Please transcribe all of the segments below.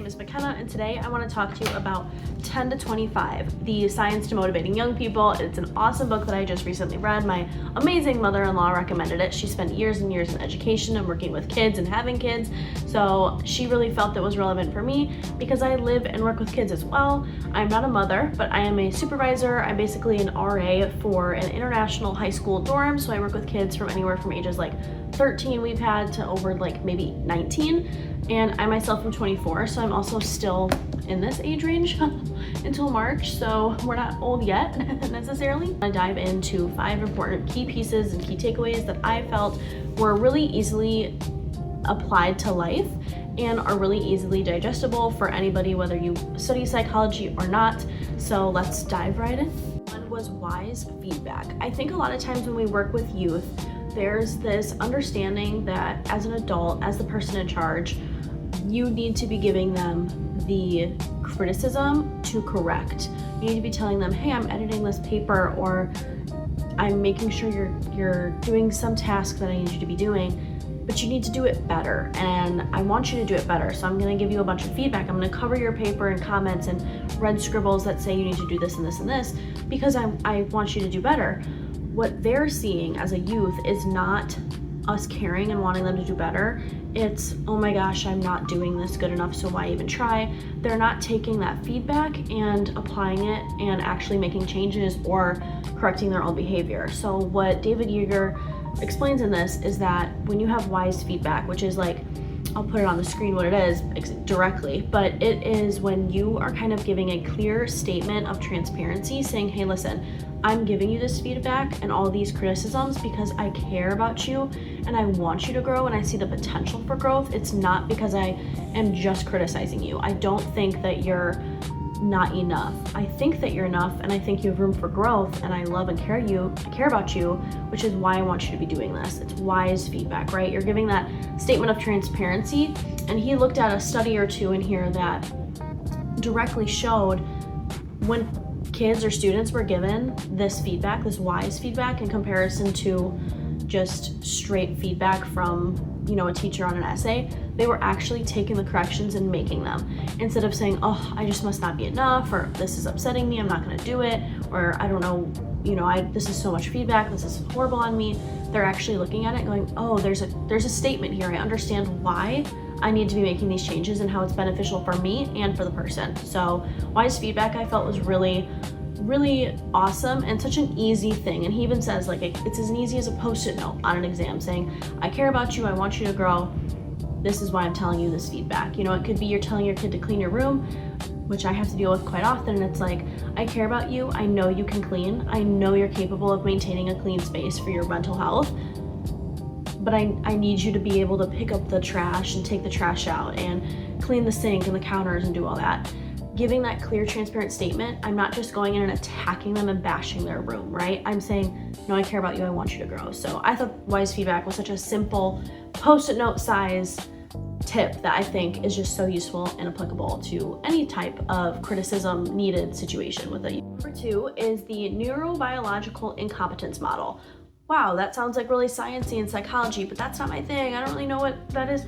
name is McKenna, and today I want to talk to you about 10 to 25, The Science to Motivating Young People. It's an awesome book that I just recently read. My amazing mother-in-law recommended it. She spent years and years in education and working with kids and having kids, so she really felt it was relevant for me because I live and work with kids as well. I'm not a mother, but I am a supervisor. I'm basically an RA for an international high school dorm, so I work with kids from anywhere from ages like 13 we've had to over like maybe 19. And I myself am 24, so I'm also still in this age range until March, so we're not old yet necessarily. I dive into 5 important key pieces and key takeaways that I felt were really easily applied to life and are really easily digestible for anybody, whether you study psychology or not. So let's dive right in. One was wise feedback. I think a lot of times when we work with youth, there's this understanding that as an adult, as the person in charge, you need to be giving them the criticism to correct. You need to be telling them, hey, I'm editing this paper, or I'm making sure you're doing some task that I need you to be doing, but you need to do it better, and I want you to do it better. So I'm gonna give you a bunch of feedback. I'm gonna cover your paper in comments and red scribbles that say you need to do this and this and this, because I want you to do better. What they're seeing as a youth is not us caring and wanting them to do better. It's, oh my gosh, I'm not doing this good enough, so why even try? They're not taking that feedback and applying it and actually making changes or correcting their own behavior. So what David Yeager explains in this is that when you have wise feedback, which is like, I'll put it on the screen what it is directly, but it is when you are kind of giving a clear statement of transparency saying, hey, listen, I'm giving you this feedback and all these criticisms because I care about you and I want you to grow and I see the potential for growth. It's not because I am just criticizing you. I don't think that you're not enough. I think that you're enough, and I think you have room for growth, and I love and care about you, which is why I want you to be doing this. It's wise feedback, right? You're giving that statement of transparency, and he looked at a study or two in here that directly showed when kids or students were given this feedback, this wise feedback, in comparison to just straight feedback from, a teacher on an essay, they were actually taking the corrections and making them. Instead of saying, oh, I just must not be enough, or this is upsetting me, I'm not gonna do it, or I don't know, this is so much feedback, this is horrible on me. They're actually looking at it going, oh, there's a statement here. I understand why I need to be making these changes and how it's beneficial for me and for the person. So wise feedback I felt was really awesome and such an easy thing. And he even says it's as easy as a post-it note on an exam saying, I care about you, I want you to grow. This is why I'm telling you this feedback. It could be you're telling your kid to clean your room, which I have to deal with quite often. And it's like, I care about you. I know you can clean. I know you're capable of maintaining a clean space for your mental health, but I need you to be able to pick up the trash and take the trash out and clean the sink and the counters and do all that. Giving that clear, transparent statement, I'm not just going in and attacking them and bashing their room, right? I'm saying, no, I care about you, I want you to grow. So I thought wise feedback was such a simple post-it note size tip that I think is just so useful and applicable to any type of criticism needed situation with a youth. Number 2 is the neurobiological incompetence model. Wow, that sounds like really sciencey and psychology, but that's not my thing. I don't really know what that is.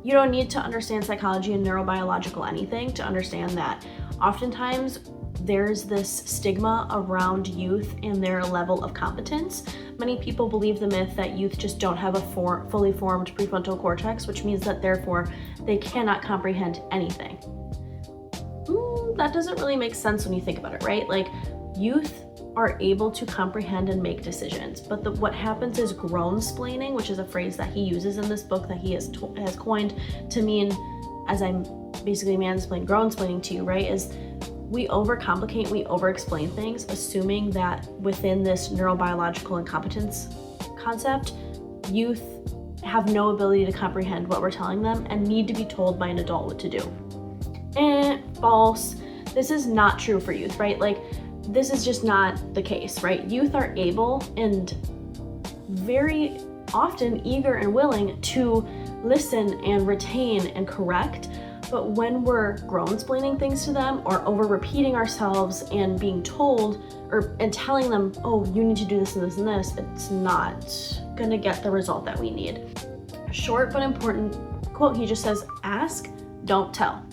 You don't need to understand psychology and neurobiological anything to understand that oftentimes there's this stigma around youth and their level of competence. Many people believe the myth that youth just don't have a fully formed prefrontal cortex, which means that therefore they cannot comprehend anything. That doesn't really make sense when you think about it, right? Like, youth are able to comprehend and make decisions, but what happens is grown-splaining, which is a phrase that he uses in this book that he has coined to mean, as I'm basically grown-splaining to you, right, is we overcomplicate, we over-explain things, assuming that within this neurobiological incompetence concept, youth have no ability to comprehend what we're telling them and need to be told by an adult what to do. False. This is not true for youth, right? Like, this is just not the case, right? Youth are able and very often eager and willing to listen and retain and correct, but when we're grown-splaining things to them or over-repeating ourselves and being told and telling them, oh, you need to do this and this and this, it's not gonna get the result that we need. Short but important quote, he just says, ask, don't tell.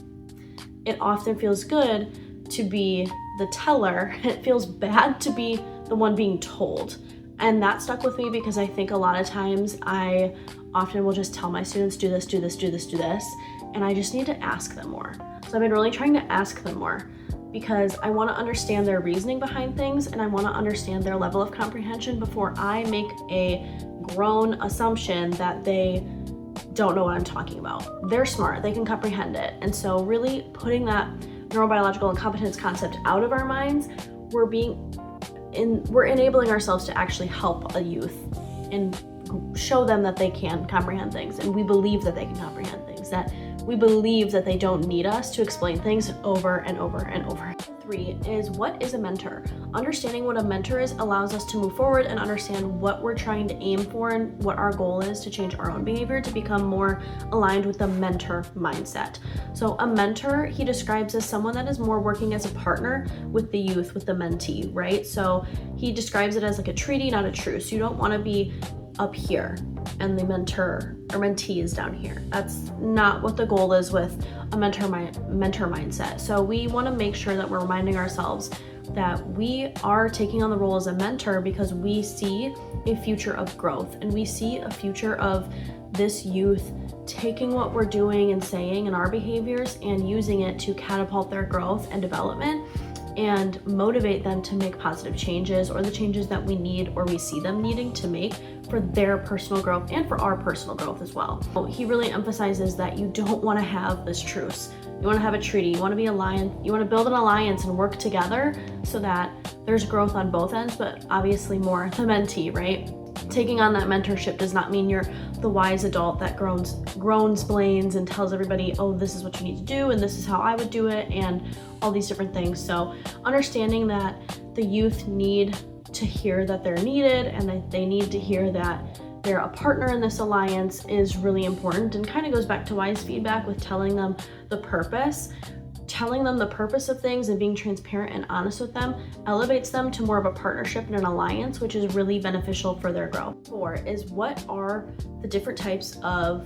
it often feels good to be the teller. It feels bad to be the one being told. And that stuck with me because I think a lot of times I often will just tell my students, do this, do this, do this, do this. And I just need to ask them more. So I've been really trying to ask them more because I want to understand their reasoning behind things, and I want to understand their level of comprehension before I make a grown assumption that they don't know what I'm talking about. They're smart, they can comprehend it. And so really putting that neurobiological incompetence concept out of our minds, we're enabling ourselves to actually help a youth and show them that they can comprehend things, and we believe that they can comprehend things, that we believe that they don't need us to explain things over and over and over. 3 is, what is a mentor? Understanding what a mentor is allows us to move forward and understand what we're trying to aim for and what our goal is to change our own behavior to become more aligned with the mentor mindset. So a mentor, he describes as someone that is more working as a partner with the youth, with the mentee, right? So he describes it as like a treaty, not a truce. You don't want to be up here and the mentor or mentee is down here. That's not what the goal is with a mentor mindset. So we want to make sure that we're reminding ourselves that we are taking on the role as a mentor because we see a future of growth, and we see a future of this youth taking what we're doing and saying and our behaviors and using it to catapult their growth and development and motivate them to make positive changes, or the changes that we need or we see them needing to make for their personal growth and for our personal growth as well. He really emphasizes that you don't want to have this truce. You want to have a treaty. You want to be aligned. You want to build an alliance and work together so that there's growth on both ends, but obviously more the mentee, right? Taking on that mentorship does not mean you're the wise adult that groans-plains and tells everybody, oh, this is what you need to do and this is how I would do it and all these different things. So understanding that the youth need to hear that they're needed and that they need to hear that they're a partner in this alliance is really important, and kind of goes back to wise feedback with telling them the purpose. Telling them the purpose of things and being transparent and honest with them elevates them to more of a partnership and an alliance, which is really beneficial for their growth. 4 is, what are the different types of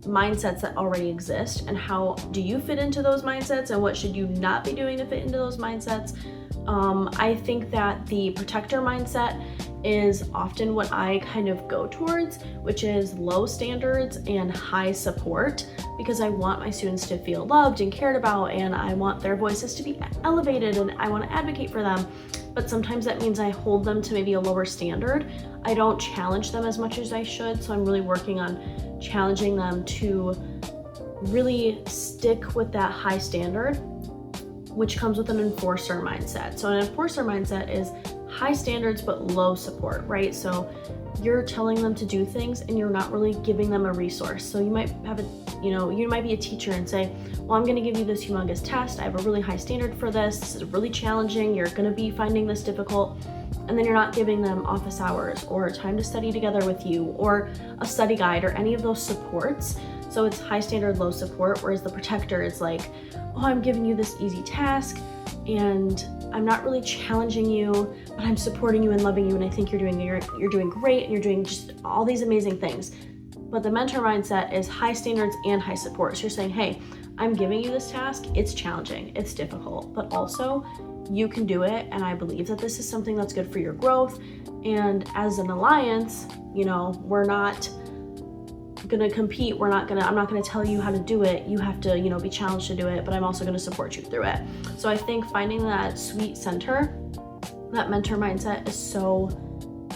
mindsets that already exist, and how do you fit into those mindsets, and what should you not be doing to fit into those mindsets? I think that the protector mindset is often what I kind of go towards, which is low standards and high support, because I want my students to feel loved and cared about, and I want their voices to be elevated, and I want to advocate for them. But sometimes that means I hold them to maybe a lower standard. I don't challenge them as much as I should, so I'm really working on challenging them to really stick with that high standard, which comes with an enforcer mindset. So an enforcer mindset is high standards but low support, right? So you're telling them to do things and you're not really giving them a resource. So you might have you might be a teacher and say, well, I'm gonna give you this humongous test. I have a really high standard for this. This is really challenging. You're gonna be finding this difficult. And then you're not giving them office hours or time to study together with you or a study guide or any of those supports. So it's high standard, low support, whereas the protector is like, oh, I'm giving you this easy task and I'm not really challenging you, but I'm supporting you and loving you, and I think you're doing great and you're doing just all these amazing things. But the mentor mindset is high standards and high support. So you're saying, hey, I'm giving you this task, it's challenging, it's difficult, but also you can do it, and I believe that this is something that's good for your growth. And as an alliance, we're not gonna compete. I'm not gonna tell you how to do it. You have to, be challenged to do it, but I'm also gonna support you through it. So I think finding that sweet center, that mentor mindset, is so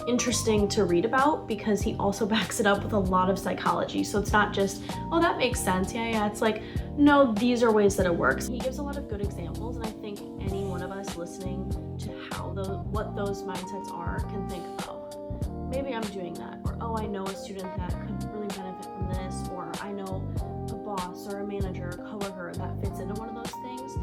interesting to read about, because he also backs it up with a lot of psychology. So it's not just, oh, that makes sense. Yeah. It's like, no, these are ways that it works. He gives a lot of good examples, and I think any one of us listening to what those mindsets are can think, oh, maybe I'm doing that, or oh, I know a student that could really benefit from this, or I know a boss or a manager or coworker that fits into one of those things.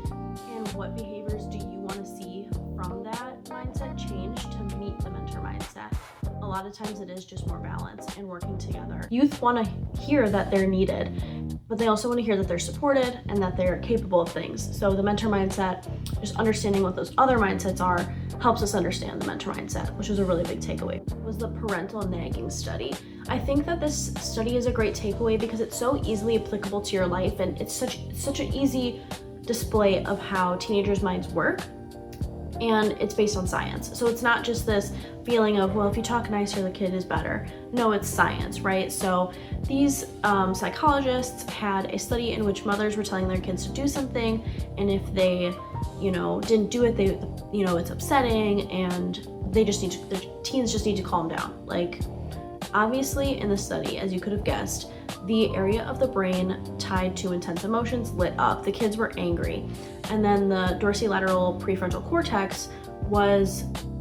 And what behaviors do you want to see from that mindset change to meet the mentor mindset? A lot of times it is just more balance and working together. Youth want to hear that they're needed, but they also want to hear that they're supported and that they're capable of things. So the mentor mindset, just understanding what those other mindsets are, helps us understand the mentor mindset, which was a really big takeaway. Was the parental nagging study. I think that this study is a great takeaway because it's so easily applicable to your life, and it's such an easy display of how teenagers' minds work, and it's based on science. So it's not just this feeling of, well, if you talk nicer, the kid is better. No, it's science, right? So these psychologists had a study in which mothers were telling their kids to do something, and if they, didn't do it, they, it's upsetting, and the teens just need to calm down. Like, obviously in the study, as you could have guessed, the area of the brain tied to intense emotions lit up. The kids were angry. And then the dorsolateral prefrontal cortex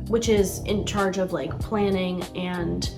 which is in charge of like planning and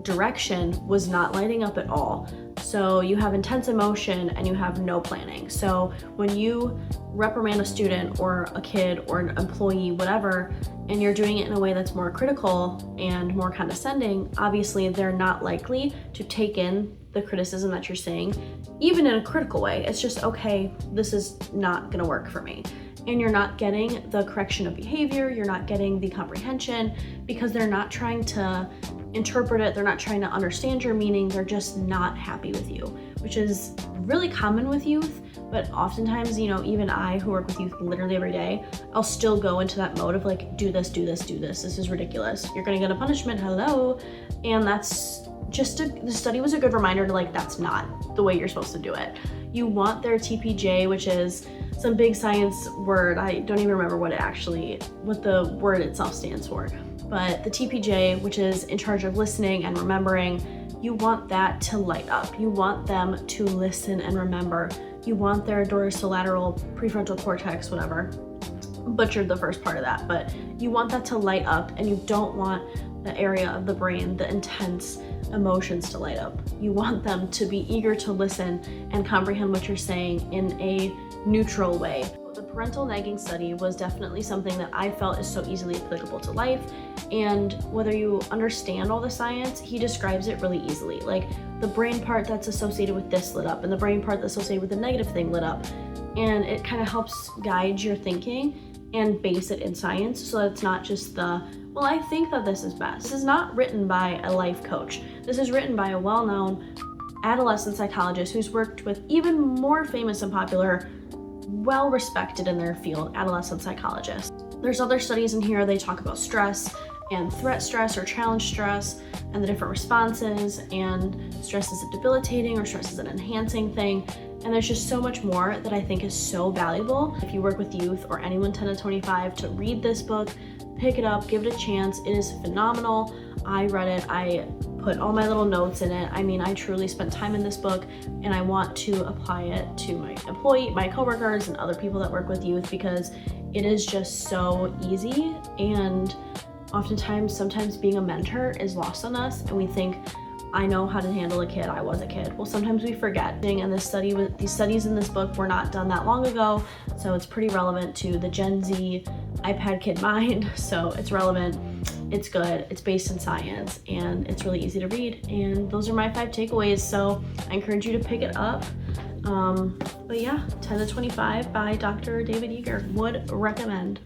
direction, was not lighting up at all. So you have intense emotion and you have no planning. So when you reprimand a student or a kid or an employee, whatever, and you're doing it in a way that's more critical and more condescending, obviously they're not likely to take in the criticism that you're saying, even in a critical way. It's just, okay, this is not gonna work for me. And you're not getting the correction of behavior, you're not getting the comprehension, because they're not trying to interpret it, they're not trying to understand your meaning, they're just not happy with you, which is really common with youth. But oftentimes, even I, who work with youth literally every day, I'll still go into that mode of like, do this, this is ridiculous, you're gonna get a punishment, hello. And that's just the study was a good reminder to like, that's not the way you're supposed to do it. You want their TPJ, which is some big science word. I don't even remember what the word itself stands for. But the TPJ, which is in charge of listening and remembering, you want that to light up. You want them to listen and remember. You want their dorsolateral prefrontal cortex, whatever. Butchered the first part of that, but you want that to light up, and you don't want the area of the brain, the intense emotions, to light up. You want them to be eager to listen and comprehend what you're saying in a neutral way. The parental nagging study was definitely something that I felt is so easily applicable to life, and whether you understand all the science, he describes it really easily. Like, the brain part that's associated with this lit up, and the brain part that's associated with the negative thing lit up, and it kind of helps guide your thinking and base it in science, so that it's not just well, I think that this is best. This is not written by a life coach. This is written by a well-known adolescent psychologist who's worked with even more famous and popular, well-respected in their field, adolescent psychologists. There's other studies in here. They talk about stress and threat stress or challenge stress and the different responses, and stress is a debilitating or stress is an enhancing thing. And there's just so much more that I think is so valuable. If you work with youth or anyone 10 to 25, to read this book, pick it up, give it a chance. It is phenomenal. I read it, I put all my little notes in it. I mean, I truly spent time in this book, and I want to apply it to my coworkers and other people that work with youth, because it is just so easy. And sometimes being a mentor is lost on us, and we think, I know how to handle a kid, I was a kid. Well, sometimes we forget. And these studies in this book were not done that long ago, so it's pretty relevant to the Gen Z iPad kid mind. So it's relevant, it's good, it's based in science, and it's really easy to read. And those are my 5 takeaways, so I encourage you to pick it up. But yeah, 10 to 25 by Dr. David Yeager, would recommend.